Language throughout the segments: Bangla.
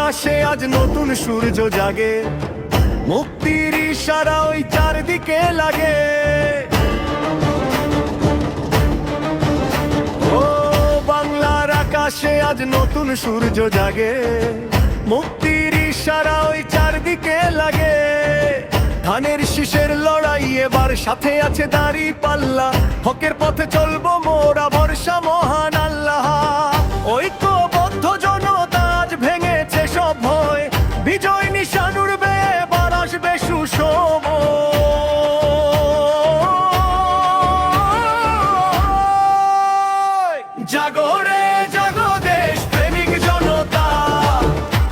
আকাশে আজ নতুন সূর্য জাগে, মুক্তির ইশারা ওই চারদিকে লাগে। ও বাংলার আকাশে আজ নতুন সূর্য জাগে, মুক্তির ইশারা ওই চারদিকে লাগে। ধানের শীষের লড়াই এবার সাথে আছে দাড়ি পাল্লা, হকের পথে চলবো মোরা, ভরসা মহান আল্লাহ। ঐক্যবদ্ধ জনতা আজ ভেঙেছে সব ভয়, বিজয় নিশান উড়বে, এবার আসবে সুসময়। জাগরে জাগো দেশ প্রেমিক জনতা,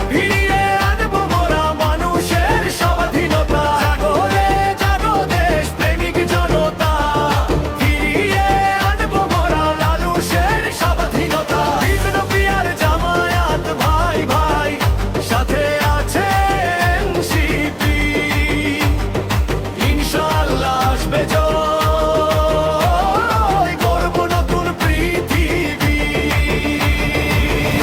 ফিরিয়ে আনবো মোরা মানুষের স্বাধীনতা। জাগরে জাগো দেশ প্রেমিক জনতা, ফিরিয়ে আনবো মোরা মানুষের স্বাধীনতা। বিপ্লবী আর জামায়াত ভাই ভাই, সাথে আছে এনসিপি, ইনশাআল্লাহ আসবে জয়, গর্ব নতুন পৃথিবী।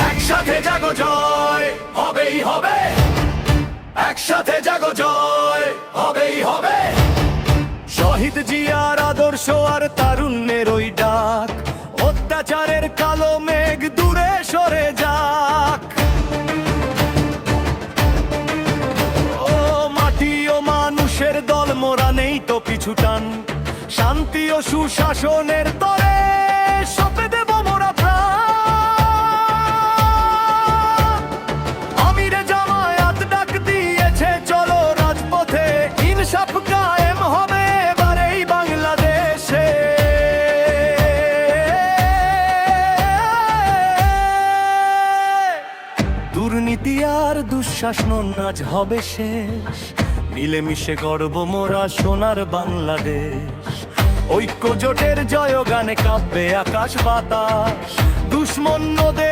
একসাথে জাগো জয় হবেই হবে, একসাথে জাগো জয় হবেই হবে। শহীদ জিয়ার আদর্শ আর তারুণ্যের ওই ডাক, অত্যাচারের কালো মেঘ দূরে সরে যাক। ও মাটি ও মানুষের দল, মোরা নেই তো পিছু টান, শান্তি ও সুশাসনের তরে সঁপে দেব মোরা প্রাণ। আমিরে জামায়াত ডাক দিয়েছে চলো রাজপথে, ইনসাফ কায়েম হবে এবার এই বাংলাদেশে। দুর্নীতি আর দুঃশাসন আজ হবে শেষ, মিলেমিশে গর্ব মোরা সোনার বাংলাদেশ। ঐক্য জোটের জয়গানে কাঁপবে আকাশ বাতাস, দুশ্মন নদে